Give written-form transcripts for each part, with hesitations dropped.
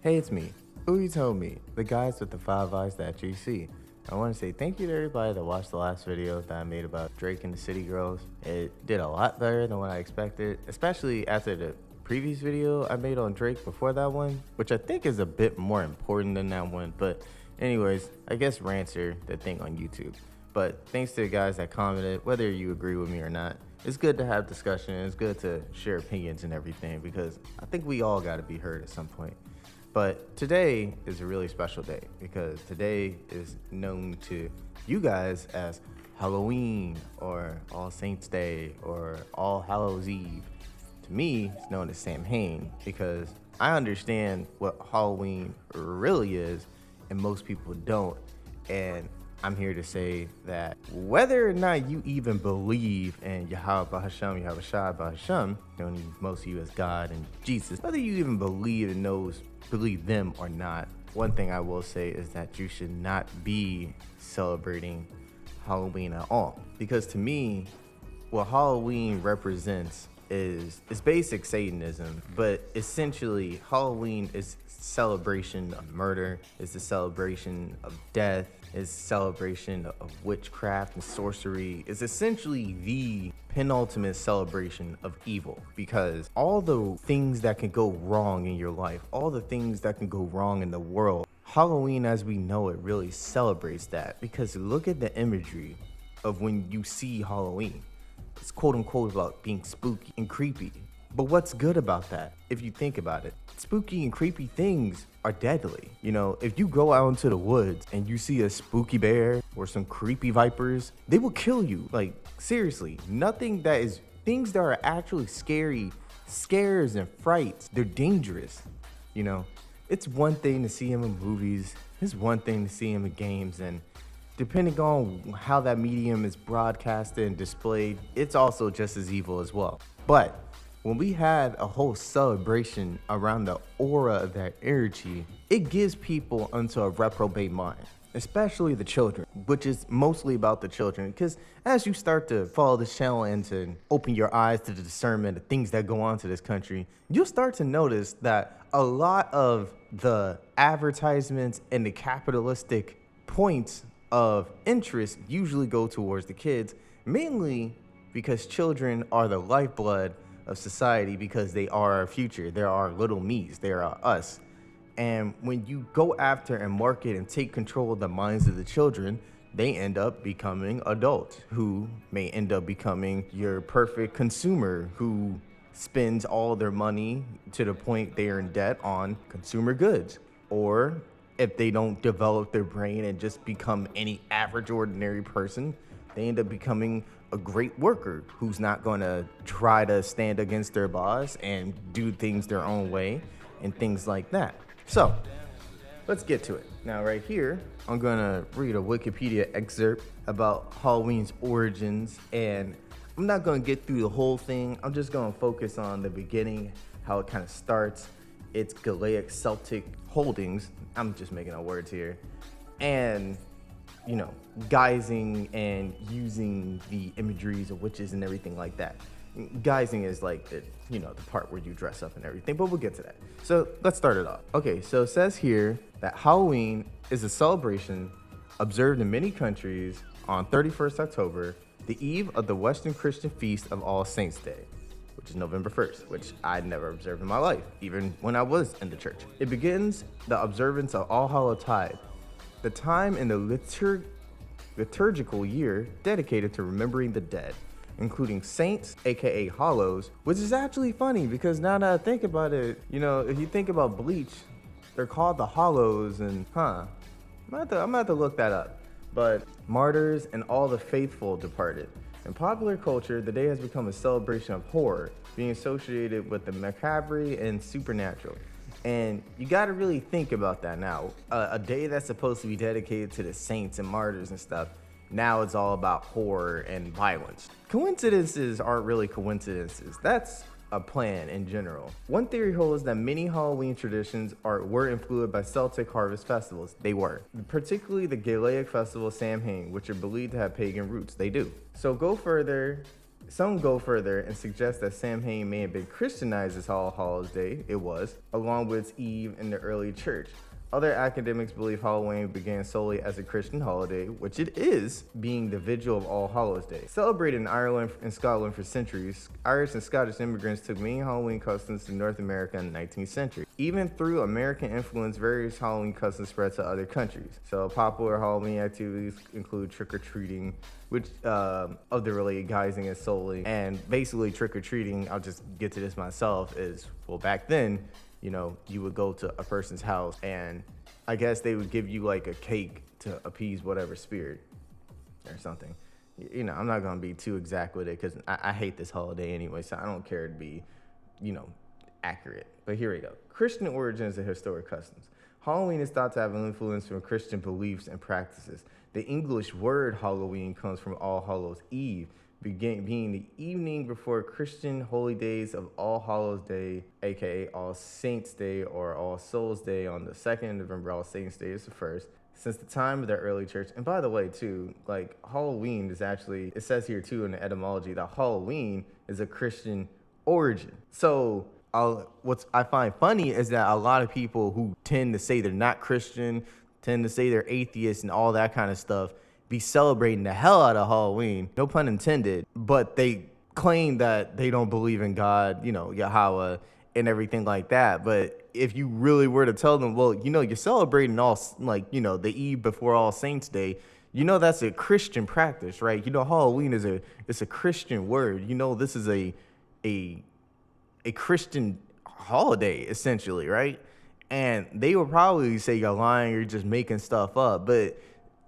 Hey, it's me. Who you told me? The guys with the 5 eyes that you see. I want to say thank you to everybody that watched the last video that I made about Drake and the City Girls. It did a lot better than what I expected, especially after the previous video I made on Drake before that one, which I think is a bit more important than that one. But anyways, I guess rants are the thing on YouTube. But thanks to the guys that commented, whether you agree with me or not, it's good to have discussion. It's good to share opinions and everything because I think we all got to be heard at some point. But today is a really special day because today is known to you guys as Halloween or All Saints Day or All Hallows Eve. To me, it's known as Samhain because I understand what Halloween really is and most people don't. And I'm here to say that whether or not you even believe in Yahweh Hashem, Yahweh Shai Hashem, known most of you as God and Jesus, whether you even believe in those, believe them or not, one thing I will say is that you should not be celebrating Halloween at all. Because to me, what Halloween represents is basic Satanism, but essentially Halloween is celebration of murder, is the celebration of death, is celebration of witchcraft and sorcery. Is essentially the penultimate celebration of evil, because all the things that can go wrong in your life, all the things that can go wrong in the world, Halloween as we know it really celebrates that. Because look at the imagery of when you see Halloween. It's quote unquote about being spooky and creepy. But what's good about that? If you think about it, spooky and creepy things are deadly. You know, if you go out into the woods and you see a spooky bear or some creepy vipers, they will kill you. Like, seriously, things that are actually scary, scares and frights, they're dangerous. You know, it's one thing to see them in movies. It's one thing to see them in games, and depending on how that medium is broadcasted and displayed, it's also just as evil as well. But when we had a whole celebration around the aura of that energy, it gives people onto a reprobate mind, especially the children, which is mostly about the children. Because as you start to follow this channel and to open your eyes to the discernment of things that go on to this country, you'll start to notice that a lot of the advertisements and the capitalistic points of interest usually go towards the kids, mainly because children are the lifeblood of society, because they are our future. They are our little me's, they are us. And when you go after and market and take control of the minds of the children, they end up becoming adults who may end up becoming your perfect consumer who spends all their money to the point they are in debt on consumer goods. Or if they don't develop their brain and just become any average ordinary person, they end up becoming a great worker who's not going to try to stand against their boss and do things their own way and things like that. So let's get to it. Now right here, I'm going to read a Wikipedia excerpt about Halloween's origins, and I'm not going to get through the whole thing. I'm just going to focus on the beginning, how it kind of starts. It's Gaelic Celtic holdings. I'm just making up words here. And, you know, guising and using the imageries of witches and everything like that. Guising is like, the part where you dress up and everything, but we'll get to that. So let's start it off. Okay, so it says here that Halloween is a celebration observed in many countries on 31st October, the eve of the Western Christian feast of All Saints Day, which is November 1st, which I'd never observed in my life, even when I was in the church. It begins the observance of Allhallowstide, the time in the liturgical year dedicated to remembering the dead, including saints, aka hollows, which is actually funny because now that I think about it, you know, if you think about Bleach, they're called the hollows, and I'm gonna have to look that up. But martyrs and all the faithful departed. In popular culture, the day has become a celebration of horror, being associated with the macabre and supernatural. And you got to really think about that now. A day that's supposed to be dedicated to the saints and martyrs and stuff, now it's all about horror and violence. Coincidences aren't really coincidences. That's a plan in general. One theory holds that many Halloween traditions were influenced by Celtic harvest festivals. They were. Particularly the Gaelic festival Samhain, which are believed to have pagan roots. They do. So go further Some go further and suggest that Samhain may have been Christianized as All Hallows Day. It was, along with its Eve in the early church. Other academics believe Halloween began solely as a Christian holiday, which it is, being the vigil of All Hallows Day. Celebrated in Ireland and Scotland for centuries, Irish and Scottish immigrants took many Halloween customs to North America in the 19th century. Even through American influence, various Halloween customs spread to other countries. So popular Halloween activities include trick-or-treating, which of the related guising is solely, and basically trick-or-treating, I'll just get to this myself, is, well, back then, you know, you would go to a person's house and I guess they would give you like a cake to appease whatever spirit or something. You know, I'm not going to be too exact with it because I hate this holiday anyway, so I don't care to be, you know, accurate. But here we go. Christian origins and historic customs. Halloween is thought to have an influence from Christian beliefs and practices. The English word Halloween comes from All Hallows Eve, being the evening before Christian holy days of All Hallows Day, aka All Saints Day or All Souls Day on the 2nd of November. All Saints Day is the 1st. Since the time of the early church, and by the way too, like Halloween is actually, it says here too in the etymology that Halloween is a Christian origin. So what I find funny is that a lot of people who tend to say they're not Christian, tend to say they're atheists and all that kind of stuff, be celebrating the hell out of Halloween, no pun intended, but they claim that they don't believe in God, you know, Yahweh and everything like that. But if you really were to tell them, well, you know, you're celebrating all, like, you know, the Eve before All Saints Day, you know, that's a Christian practice, right? You know, Halloween is it's a Christian word. You know, this is a Christian holiday, essentially, right? And they would probably say you're lying, you're just making stuff up. But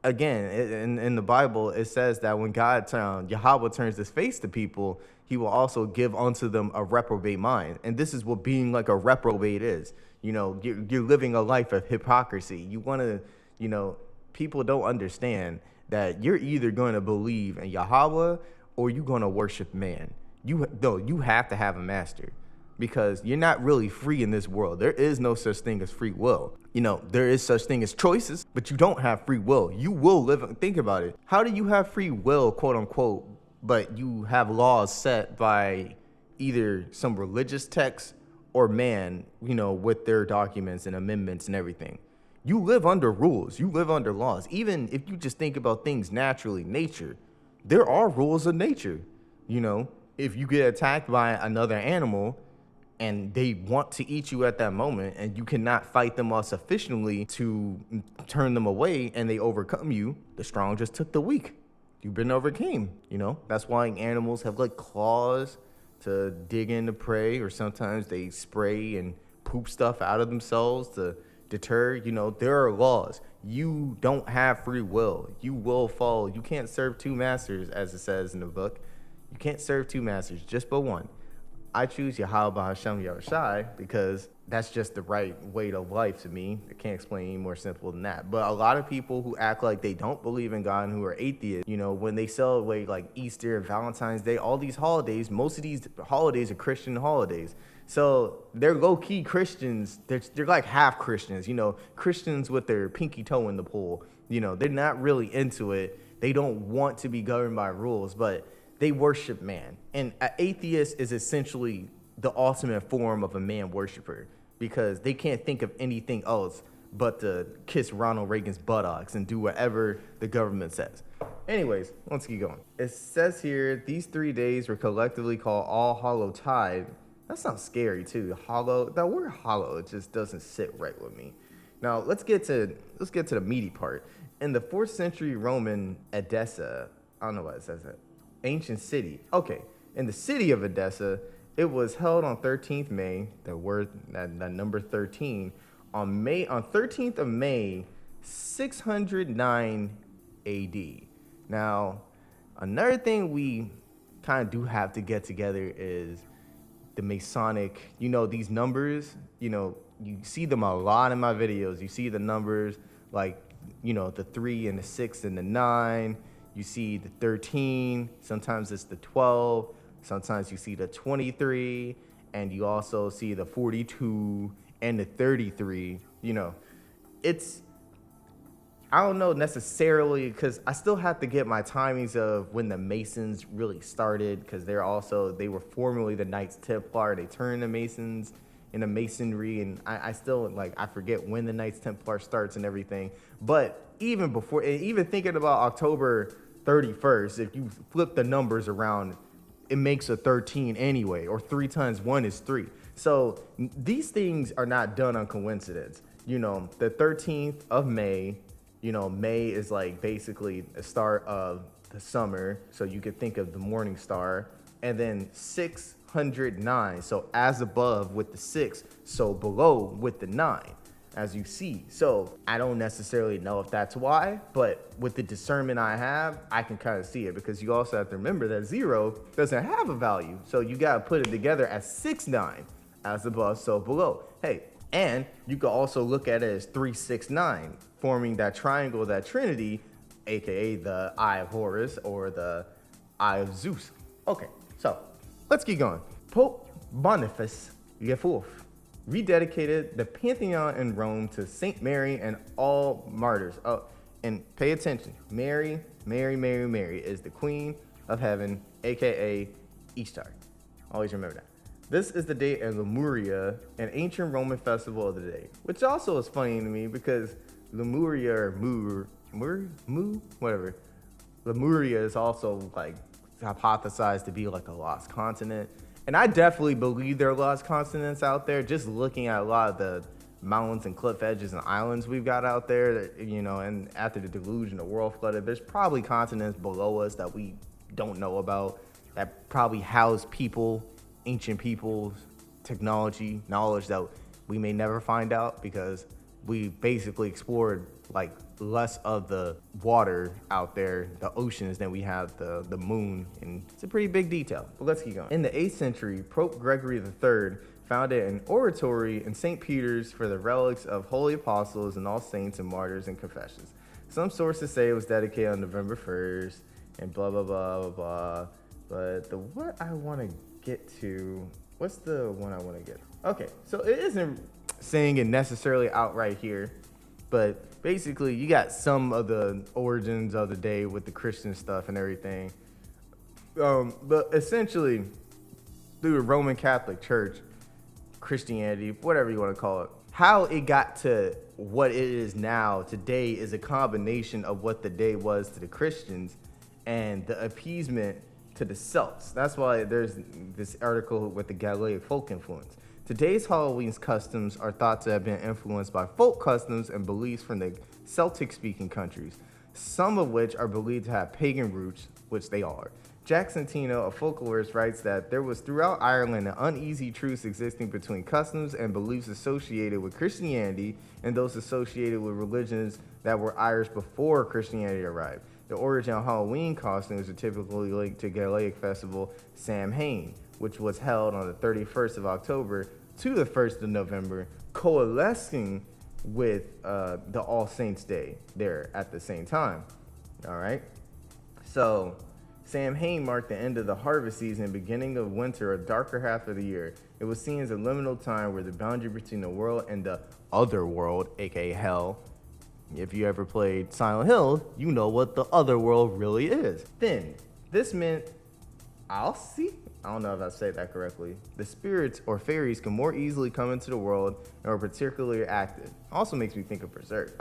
again, in the Bible, it says that when Yahweh turns his face to people, he will also give unto them a reprobate mind. And this is what being like a reprobate is. You know, you're living a life of hypocrisy. You want to, you know, people don't understand that you're either going to believe in Yahweh or you're going to worship man. You have to have a master, because you're not really free in this world. There is no such thing as free will. You know, there is such thing as choices, but you don't have free will. You will live, think about it. How do you have free will, quote unquote, but you have laws set by either some religious text or man, you know, with their documents and amendments and everything? You live under rules. You live under laws. Even if you just think about things naturally, nature, there are rules of nature. You know, if you get attacked by another animal, and they want to eat you at that moment, and you cannot fight them off sufficiently to turn them away, and they overcome you, the strong just took the weak. You've been overcame, you know? That's why animals have like claws to dig into prey, or sometimes they spray and poop stuff out of themselves to deter. You know, there are laws. You don't have free will. You will fall. You can't serve two masters, as it says in the book. You can't serve two masters, just but one. I choose Yahweh Hashem Yahushai because that's just the right way to life to me. I can't explain any more simple than that. But a lot of people who act like they don't believe in God and who are atheists, you know, when they celebrate like Easter and Valentine's Day, all these holidays, most of these holidays are Christian holidays. So they're low-key Christians. They're like half Christians, you know, Christians with their pinky toe in the pool. You know, they're not really into it. They don't want to be governed by rules, but they worship man. And an atheist is essentially the ultimate form of a man worshiper, because they can't think of anything else but to kiss Ronald Reagan's buttocks and do whatever the government says. Anyways, let's keep going. It says here, these 3 days were collectively called Allhallowstide. That sounds scary too. Hollow, that word hollow, it just doesn't sit right with me. Now let's get to the meaty part. In the 4th century Roman Edessa, I don't know why it says that, ancient city. Okay, in the city of Edessa, it was held on 13th May, that number 13, on 13th of May, 609 AD. Now, another thing we kind of do have to get together is the Masonic, you know, these numbers, you know, you see them a lot in my videos. You see the numbers like, you know, the 3 and the 6 and the 9. You see the 13, sometimes it's the 12, sometimes you see the 23, and you also see the 42 and the 33. You know, it's I don't know necessarily because I still have to get my timings of when the Masons really started, because they were formerly the Knights Templar. They turned the Masons into Masonry, and I still I forget when the Knights Templar starts and everything. But even before, even thinking about October 31st, if you flip the numbers around, it makes a 13 anyway, or 3 times 1 is 3. So these things are not done on coincidence. The 13th of May. May is basically the start of the summer. So you could think of the morning star. And then 609. So as above with the 6, so below with the 9, as you see. So I don't necessarily know if that's why, but with the discernment I have, I can kind of see it, because you also have to remember that 0 doesn't have a value. So you got to put it together as 6-9, as above, so below. Hey, and you can also look at it as 369, forming that triangle, that trinity, aka the Eye of Horus or the Eye of Zeus. Okay, so let's keep going. Pope Boniface IV rededicated the Pantheon in Rome to Saint Mary and all martyrs. Oh, and pay attention. Mary is the Queen of Heaven, aka Ishtar. Always remember that. This is the date of Lemuria, an ancient Roman festival of the day, which also is funny to me because Lemuria or whatever. Lemuria is also hypothesized to be a lost continent. And I definitely believe there are lost continents out there, just looking at a lot of the mountains and cliff edges and islands we've got out there, and after the deluge and the world flooded, there's probably continents below us that we don't know about that probably house people, ancient people's technology, knowledge that we may never find out, because we basically explored less of the water out there, the oceans, than we have the moon, and it's a pretty big detail. But let's keep going. In the 8th century, Pope Gregory III founded an oratory in St. Peter's for the relics of holy apostles and all saints and martyrs and confessions. Some sources say it was dedicated on November 1st and blah blah blah blah blah. But what I want to get to, what's the one I want to get? Okay, so it isn't saying it necessarily outright here, but basically you got some of the origins of the day with the Christian stuff and everything. But essentially, through the Roman Catholic Church, Christianity, whatever you want to call it, how it got to what it is now today is a combination of what the day was to the Christians and the appeasement to the Celts. That's why there's this article with the Gallic folk influence. Today's Halloween's customs are thought to have been influenced by folk customs and beliefs from the Celtic-speaking countries, some of which are believed to have pagan roots, which they are. Jack Santino, a folklorist, writes that there was throughout Ireland an uneasy truce existing between customs and beliefs associated with Christianity and those associated with religions that were Irish before Christianity arrived. The origin of Halloween costumes are typically linked to Gaelic festival Samhain, which was held on the 31st of October to the 1st of November, coalescing with the All Saints Day there at the same time. All right. So Samhain marked the end of the harvest season, beginning of winter, a darker half of the year. It was seen as a liminal time where the boundary between the world and the other world, aka hell. If you ever played Silent Hill, you know what the other world really is. Then, this meant, I don't know if I said that correctly. The spirits or fairies can more easily come into the world and are particularly active. Also makes me think of Berserk.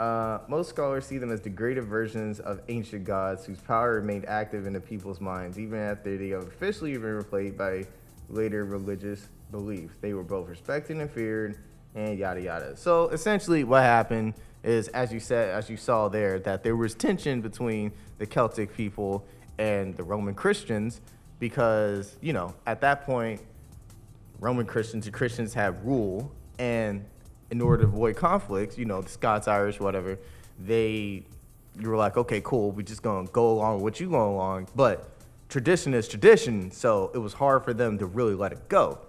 Most scholars see them as degraded versions of ancient gods whose power remained active in the people's minds, even after they have officially been replaced by later religious beliefs. They were both respected and feared, and yada yada. So essentially what happened is, as you saw there, that there was tension between the Celtic people and the Roman Christians, because, at that point, Roman Christians and Christians have rule, and in order to avoid conflicts, the Scots, Irish, whatever, you were like, okay, cool, we just gonna go along with what you go along, but tradition is tradition, so it was hard for them to really let it go.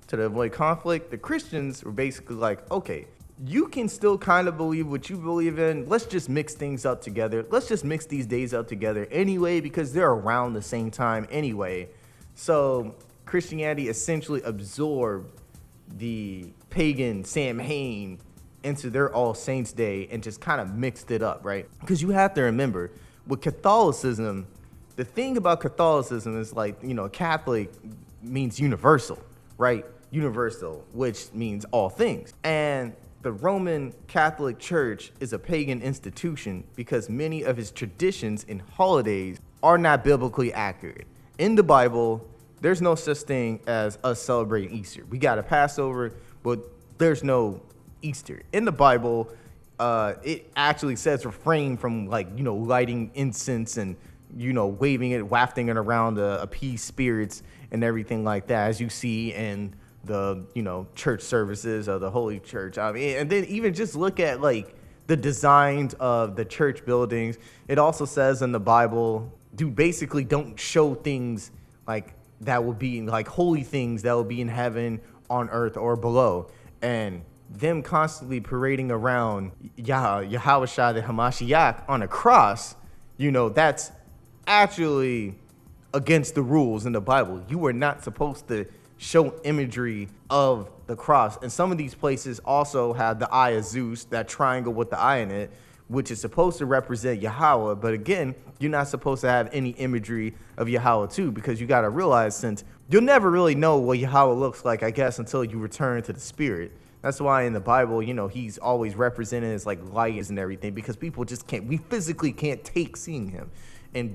To avoid conflict, the Christians were basically like, okay, you can still kind of believe what you believe in. Let's just mix things up together. Let's just mix these days up together anyway, because they're around the same time anyway. So Christianity essentially absorbed the pagan Samhain into their All Saints Day and just kind of mixed it up, right? Because you have to remember, with Catholicism, the thing about Catholicism is like, Catholic means universal, right? Universal, which means all things. And the Roman Catholic Church is a pagan institution because many of its traditions and holidays are not biblically accurate. In the Bible, there's no such thing as us celebrating Easter. We got a Passover, but there's no Easter. In the Bible, it actually says refrain from lighting incense and, waving it, wafting it around to appease spirits and everything like that, as you see in the, church services of the Holy Church. I mean, and then even just look at the designs of the church buildings. It also says in the Bible, basically don't show things that will be holy things that will be in heaven, on earth, or below. And them constantly parading around Yahweh the Hamashiach on a cross, that's actually against the rules in the Bible. You are not supposed to show imagery of the cross. And some of these places also have the eye of Zeus, that triangle with the eye in it, which is supposed to represent Yahweh. But again, you're not supposed to have any imagery of Yahweh too, because you got to realize, since you'll never really know what Yahweh looks like, I guess, until you return to the spirit. That's why in the Bible, he's always represented as light and everything, because people just we physically can't take seeing him. And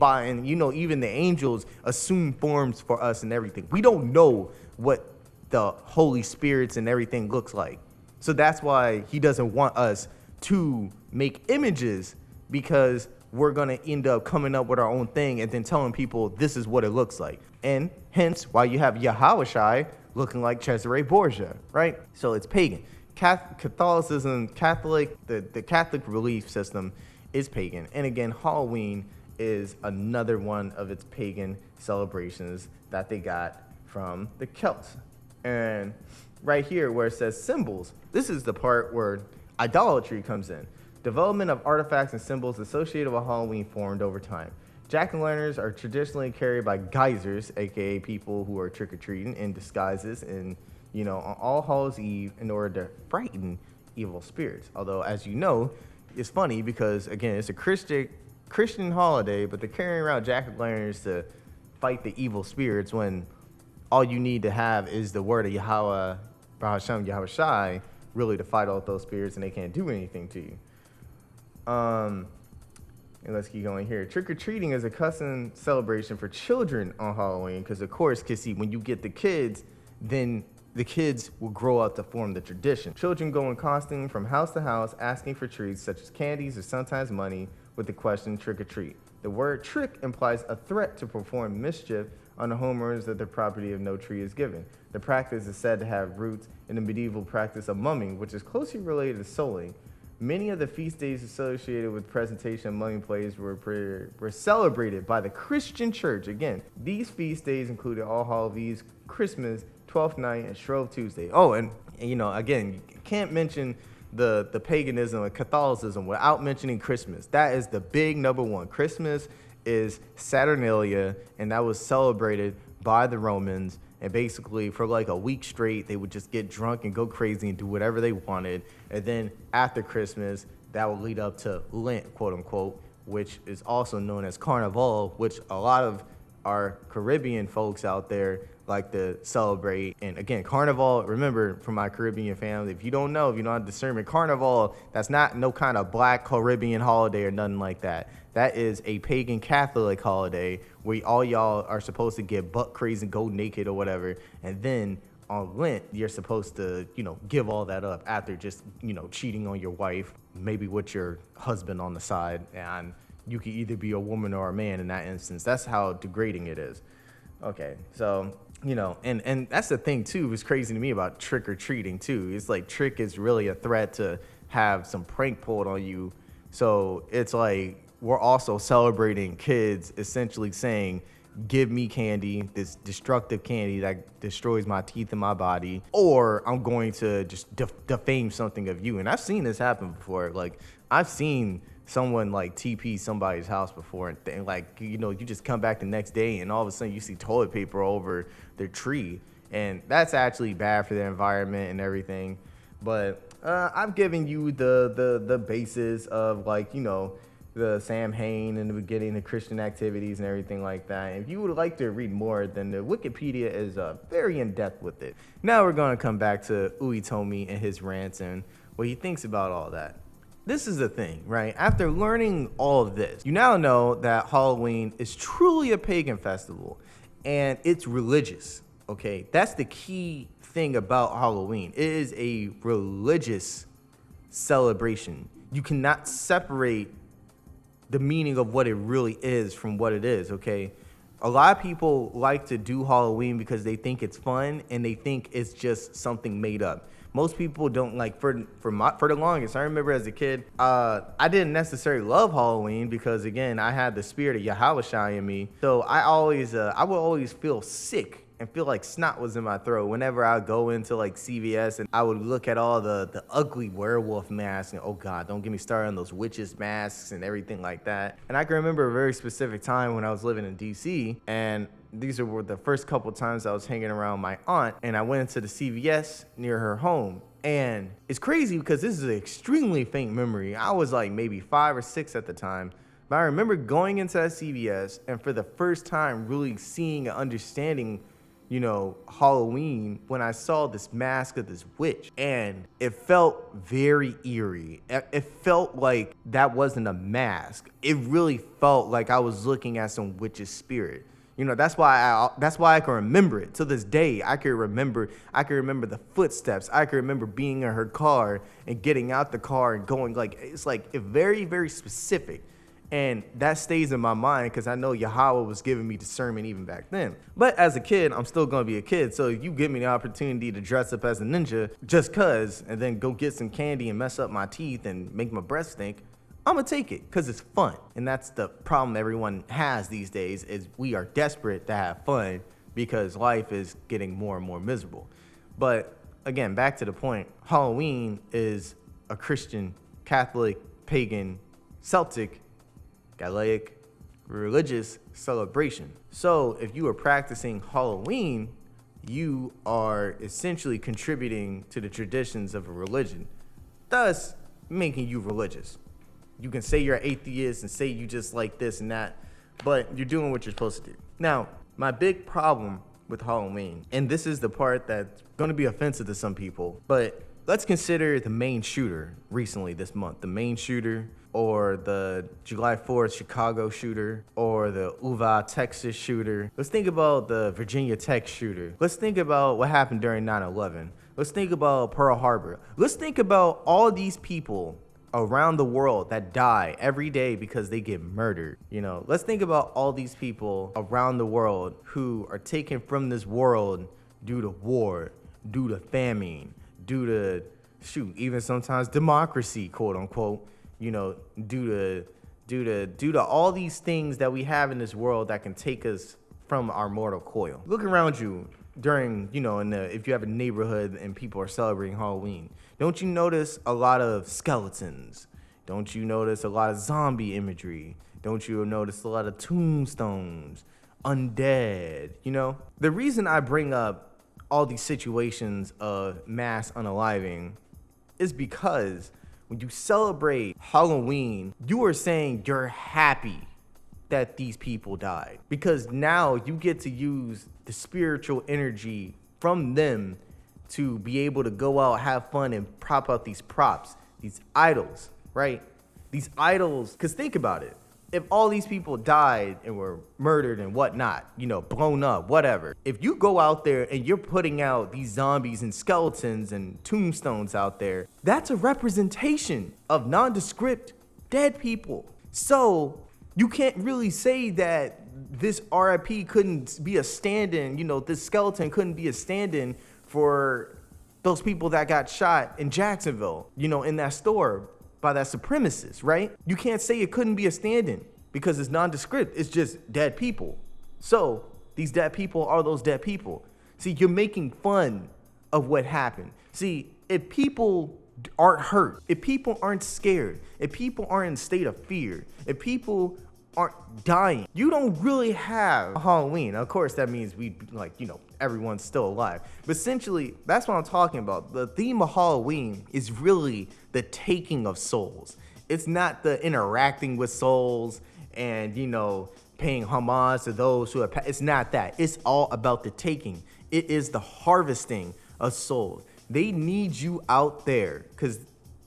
even the angels assume forms for us and everything. We don't know what the Holy Spirits and everything looks like. So that's why he doesn't want us to make images, because we're going to end up coming up with our own thing and then telling people this is what it looks like. And hence why you have Yahushai looking like Cesare Borgia, right? So it's pagan. Catholicism, the Catholic belief system is pagan. And again, Halloween is another one of its pagan celebrations that they got from the Celts. And right here where it says symbols, this is the part where idolatry comes in. Development of artifacts and symbols associated with Halloween formed over time. Jack-o'-lanterns are traditionally carried by geysers, aka people who are trick-or-treating in disguises, and on All Hallows Eve in order to frighten evil spirits. Although, as you know, it's funny because again, it's a Christian holiday, but they're carrying around jack-o'-lanterns to fight the evil spirits when all you need to have is the word of Yahweh, Bahashem Yahushai, really to fight off those spirits, and they can't do anything to you. And let's keep going here. Trick-or-treating is a custom celebration for children on Halloween, because of course, when you get the kids, then the kids will grow up to form the tradition. Children go in costume from house to house asking for treats such as candies or sometimes money with the question trick-or-treat. The word trick implies a threat to perform mischief on the homeowners that the property of no tree is given. The practice is said to have roots in the medieval practice of mumming, which is closely related to souling. Many of the feast days associated with presentation of mumming plays were celebrated by the Christian church. Again, these feast days included All Hallows Eve, Christmas, 12th night, and Shrove Tuesday. Oh, and again, you can't mention the paganism of Catholicism without mentioning Christmas. That is the big number one. Christmas is Saturnalia, and that was celebrated by the Romans. And basically, for a week straight, they would just get drunk and go crazy and do whatever they wanted. And then after Christmas, that would lead up to Lent, quote unquote, which is also known as Carnival, which a lot of our Caribbean folks out there like to celebrate. And again, Carnival, remember, from my Caribbean family, if you don't have discernment, Carnival, that's not no kind of black Caribbean holiday or nothing like that. That is a pagan Catholic holiday where all y'all are supposed to get butt crazy and go naked or whatever. And then on Lent, you're supposed to, give all that up after just, cheating on your wife, maybe with your husband on the side. And you can either be a woman or a man in that instance. That's how degrading it is. Okay, so, and that's the thing, too, is crazy to me about trick-or-treating, too. It's like trick is really a threat to have some prank pulled on you. So it's like we're also celebrating kids essentially saying, give me candy, this destructive candy that destroys my teeth and my body, or I'm going to just defame something of you. And I've seen this happen before. I've seen someone TP somebody's house before, and you just come back the next day and all of a sudden you see toilet paper over their tree, and that's actually bad for the environment and everything. But I've given you the basis of, like, you know, the Samhain in the beginning, the Christian activities and everything like that. If you would like to read more, then the Wikipedia is very in depth with it. Now we're gonna come back to Uitomi and his rants and what he thinks about all that. This is the thing, right? After learning all of this, you now know that Halloween is truly a pagan festival and it's religious, okay? That's the key thing about Halloween. It is a religious celebration. You cannot separate the meaning of what it really is from what it is, okay? A lot of people like to do Halloween because they think it's fun and they think it's just something made up. Most people don't like, for the longest, I remember as a kid, I didn't necessarily love Halloween because, again, I had the spirit of Yahushua in me. So I would always feel sick and feel like snot was in my throat whenever I go into like CVS and I would look at all the ugly werewolf masks and, oh God, don't get me started on those witches masks and everything like that. And I can remember a very specific time when I was living in DC, and these were the first couple times I was hanging around my aunt, and I went into the CVS near her home. And it's crazy because this is an extremely faint memory. I was like maybe 5 or 6 at the time. But I remember going into that CVS and for the first time really seeing and understanding, you know, Halloween when I saw this mask of this witch, and it felt very eerie. It felt like that wasn't a mask. It really felt like I was looking at some witch's spirit. You know, that's why I can remember it to this day. I can remember the footsteps. I can remember being in her car and getting out the car and going, like, it's like very, very specific. And that stays in my mind because I know Yahweh was giving me discernment even back then. But as a kid, I'm still going to be a kid. So if you give me the opportunity to dress up as a ninja just cause, and then go get some candy and mess up my teeth and make my breath stink, I'm going to take it because it's fun. And that's the problem everyone has these days, is we are desperate to have fun because life is getting more and more miserable. But again, back to the point, Halloween is a Christian, Catholic, pagan, Celtic, Gaelic, religious celebration. So if you are practicing Halloween, you are essentially contributing to the traditions of a religion, thus making you religious. You can say you're an atheist and say you just like this and that, but you're doing what you're supposed to do. Now, my big problem with Halloween, and this is the part that's going to be offensive to some people, but let's consider the main shooter recently this month. The main shooter, or the July 4th Chicago shooter, or the Uvalde, Texas shooter. Let's think about the Virginia Tech shooter. Let's think about what happened during 9/11. Let's think about Pearl Harbor. Let's think about all these people around the world that die every day because they get murdered. You know, let's think about all these people around the world who are taken from this world due to war, due to famine, due to, even sometimes democracy, quote unquote, you know, due to all these things that we have in this world that can take us from our mortal coil. Look around you during, you know, if you have a neighborhood and people are celebrating Halloween. Don't you notice a lot of skeletons? Don't you notice a lot of zombie imagery? Don't you notice a lot of tombstones, undead, you know? The reason I bring up all these situations of mass unaliving is because when you celebrate Halloween, you are saying you're happy that these people died, because now you get to use the spiritual energy from them to be able to go out, have fun, and prop out these props, these idols, right? These idols, because think about it. If all these people died and were murdered and whatnot, you know, blown up, whatever, if you go out there and you're putting out these zombies and skeletons and tombstones out there, that's a representation of nondescript dead people. So you can't really say that this RIP couldn't be a stand-in, you know, this skeleton couldn't be a stand-in for those people that got shot in Jacksonville, you know, in that store by that supremacist, right? You can't say it couldn't be a stand-in because it's nondescript. It's just dead people. So these dead people are those dead people. See, you're making fun of what happened. See, if people aren't hurt, if people aren't scared, if people aren't in a state of fear, if people aren't dying, you don't really have a Halloween. Of course, that means we, like, you know, everyone's still alive. But essentially, that's what I'm talking about. The theme of Halloween is really the taking of souls. It's not the interacting with souls and, you know, paying homage to those who have passed. It's not that. It's all about the taking. It is the harvesting of souls. They need you out there because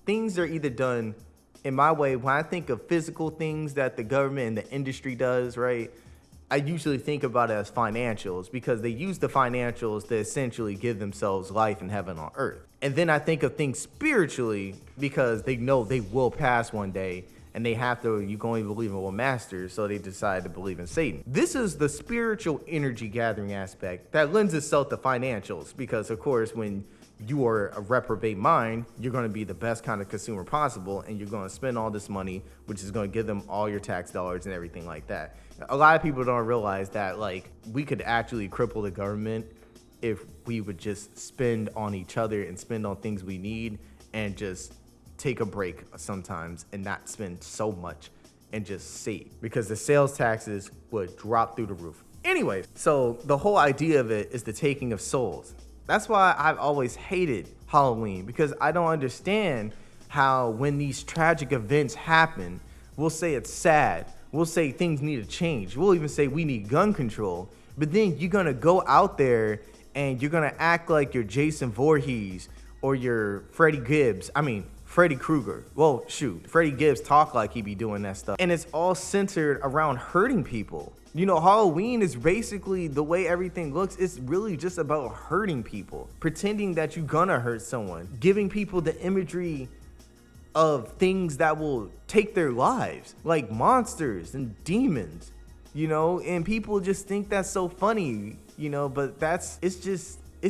things are either done in my way. When I think of physical things that the government and the industry does, right, I usually think about it as financials because they use the financials to essentially give themselves life and heaven on earth. And then I think of things spiritually because they know they will pass one day and they have to, you can only believe in one master, so they decide to believe in Satan. This is the spiritual energy gathering aspect that lends itself to financials because, of course, when you are a reprobate mind, you're going to be the best kind of consumer possible and you're going to spend all this money, which is going to give them all your tax dollars and everything like that. A lot of people don't realize that, like, we could actually cripple the government if we would just spend on each other and spend on things we need and just take a break sometimes and not spend so much and just save, because the sales taxes would drop through the roof. Anyway, so the whole idea of it is the taking of souls. That's why I've always hated Halloween, because I don't understand how when these tragic events happen, we'll say it's sad. We'll say things need to change. We'll even say we need gun control. But then you're going to go out there and you're going to act like you're Jason Voorhees or you're Freddie Krueger. Well, shoot, Freddie Gibbs talk like he be doing that stuff. And it's all centered around hurting people. You know, Halloween is basically the way everything looks. It's really just about hurting people, pretending that you're gonna hurt someone, giving people the imagery of things that will take their lives, like monsters and demons, you know, and people just think that's so funny, you know, but it's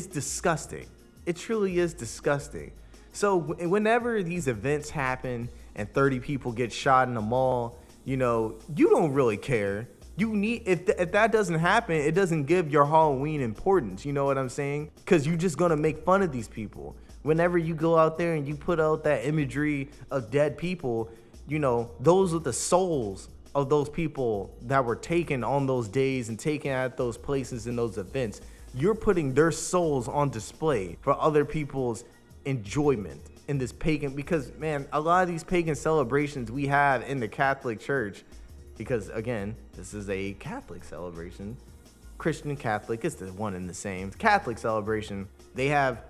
disgusting. It truly is disgusting. So whenever these events happen and 30 people get shot in a mall, you know, you don't really care. You need, if that doesn't happen, it doesn't give your Halloween importance. You know what I'm saying? Because you're just gonna make fun of these people. Whenever you go out there and you put out that imagery of dead people, you know, those are the souls of those people that were taken on those days and taken at those places and those events. You're putting their souls on display for other people's enjoyment in this pagan, because man, a lot of these pagan celebrations we have in the Catholic Church, because again, this is a Catholic celebration, Christian Catholic, it's the one and the same. Catholic celebration, they have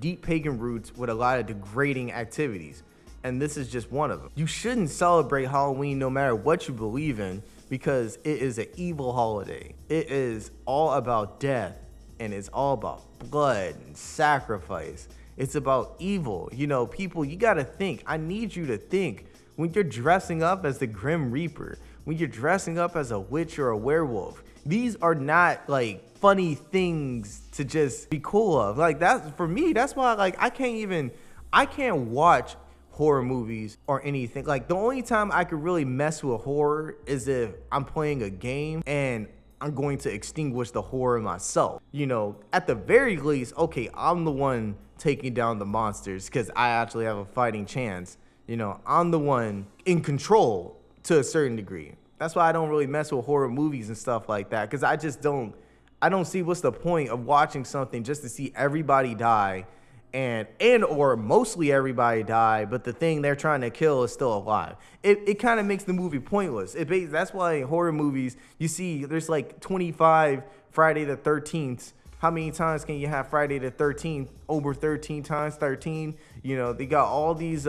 deep pagan roots with a lot of degrading activities, and this is just one of them. You shouldn't celebrate Halloween no matter what you believe in, because it is an evil holiday. It is all about death, and it's all about blood and sacrifice. It's about evil. You know, people, you gotta think. I need you to think when you're dressing up as the Grim Reaper, when you're dressing up as a witch or a werewolf. These are not like funny things to just be cool of. Like, that's, for me, that's why, like, I can't watch horror movies or anything. Like, the only time I could really mess with horror is if I'm playing a game and I'm going to extinguish the horror myself. You know, at the very least, okay, I'm the one taking down the monsters because I actually have a fighting chance. You know, I'm the one in control to a certain degree. That's why I don't really mess with horror movies and stuff like that, because I don't see what's the point of watching something just to see everybody die and or mostly everybody die, but the thing they're trying to kill is still alive. It kind of makes the movie pointless. That's why in horror movies, you see there's like 25 Friday the 13th. How many times can you have Friday the 13th? Over 13 times 13. You know, they got all these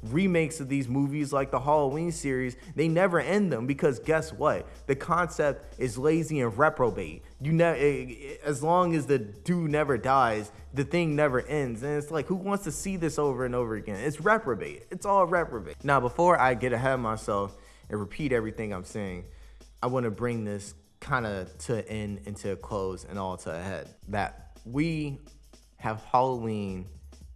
remakes of these movies like the Halloween series. They never end them because guess what? The concept is lazy and reprobate. As long as the dude never dies, the thing never ends. And it's like, who wants to see this over and over again? It's reprobate. It's all reprobate. Now, before I get ahead of myself and repeat everything I'm saying, I want to bring this kind of to end and to a close and all to a head. That we have Halloween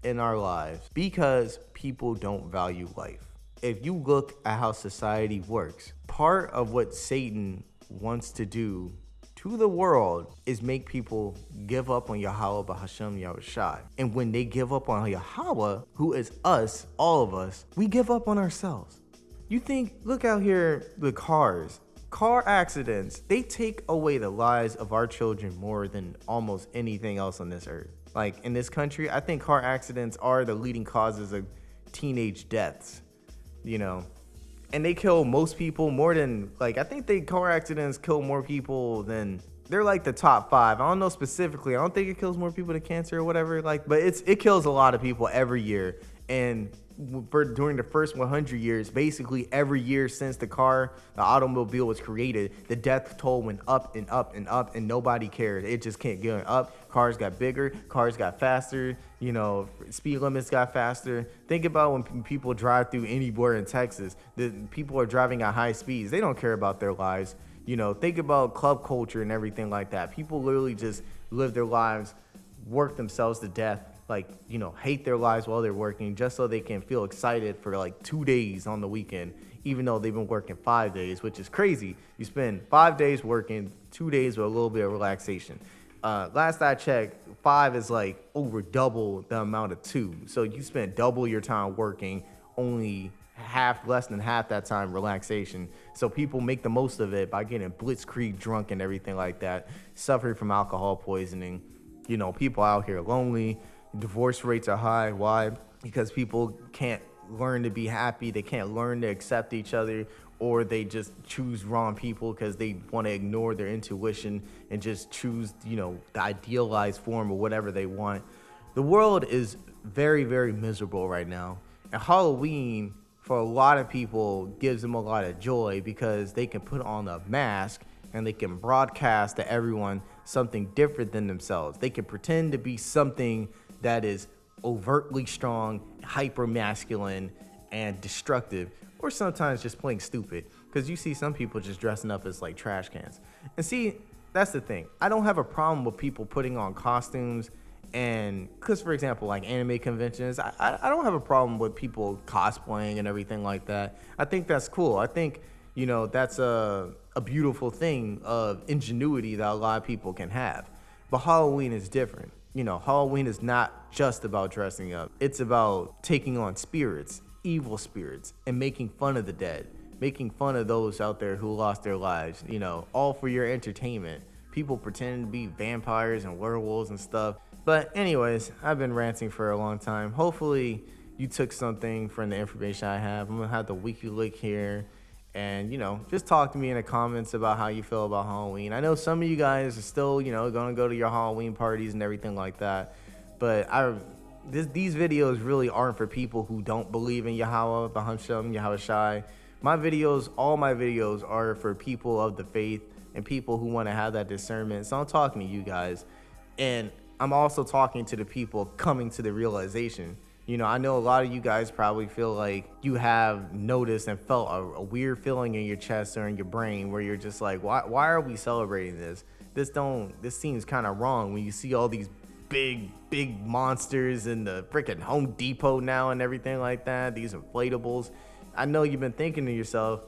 in our lives because people don't value life. If you look at how society works, part of what Satan wants to do to the world is make people give up on Yahweh B'Hashem Yahushai. And when they give up on Yahweh, who is us, all of us, we give up on ourselves. You think, look out here, the cars. car accidents, they take away the lives of our children more than almost anything else on this earth. Like in this country, I think car accidents are the leading causes of teenage deaths, you know. And they kill most people more than, like, I think car accidents kill more people than, they're like the top 5. I don't know specifically. I don't think it kills more people than cancer or whatever, like, but it kills a lot of people every year. And during the first 100 years, basically every year since the automobile was created, the death toll went up and up and up, and nobody cared. It just kept going up. Cars got bigger, cars got faster, you know, speed limits got faster. Think about when people drive through anywhere in Texas, the people are driving at high speeds. They don't care about their lives. You know, think about club culture and everything like that. People literally just live their lives, work themselves to death, like, you know, hate their lives while they're working just so they can feel excited for like 2 days on the weekend, even though they've been working 5 days, which is crazy. You spend 5 days working, 2 days with a little bit of relaxation. Last I checked, 5 is like over double the amount of 2. So you spend double your time working, only less than half that time relaxation. So people make the most of it by getting blitzkrieg drunk and everything like that, suffering from alcohol poisoning. You know, people out here lonely. Divorce rates are high. Why? Because people can't learn to be happy. They can't learn to accept each other, or they just choose wrong people because they want to ignore their intuition and just choose, you know, the idealized form of whatever they want. The world is very, very miserable right now. And Halloween, for a lot of people, gives them a lot of joy because they can put on a mask and they can broadcast to everyone something different than themselves. They can pretend to be something that is overtly strong, hyper masculine, and destructive, or sometimes just plain stupid, because you see some people just dressing up as like trash cans. And see, that's the thing. I don't have a problem with people putting on costumes, and because, for example, like anime conventions, I don't have a problem with people cosplaying and everything like that. I think that's cool. I think, you know, that's a beautiful thing of ingenuity that a lot of people can have. But Halloween is different. You know, Halloween is not just about dressing up. It's about taking on spirits, evil spirits, and making fun of the dead, making fun of those out there who lost their lives, you know, all for your entertainment. People pretend to be vampires and werewolves and stuff. But anyways, I've been ranting for a long time. Hopefully you took something from the information I have. I'm gonna have the wiki link here. And, you know, just talk to me in the comments about how you feel about Halloween. I know some of you guys are still, you know, going to go to your Halloween parties and everything like that. But these videos really aren't for people who don't believe in Yahweh, Baham Yahweh Shai. All my videos are for people of the faith and people who want to have that discernment. So I'm talking to you guys. And I'm also talking to the people coming to the realization. You know, I know a lot of you guys probably feel like you have noticed and felt a weird feeling in your chest or in your brain where you're just like, why are we celebrating this? This seems kind of wrong when you see all these big monsters in the freaking Home Depot now and everything like that, these inflatables. I know you've been thinking to yourself,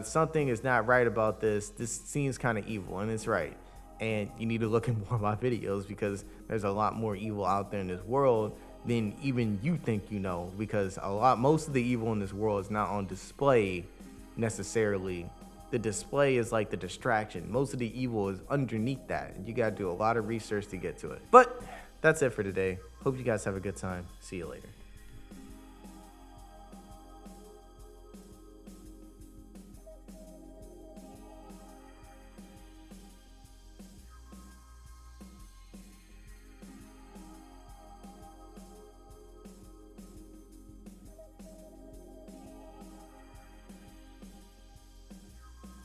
something is not right about this. This seems kind of evil, and it's right. And you need to look at more of my videos because there's a lot more evil out there in this world than even you think you know, because most of the evil in this world is not on display necessarily. The display is like the distraction. Most of the evil is underneath that. You got to do a lot of research to get to it. But that's it for today. Hope you guys have a good time. See you later.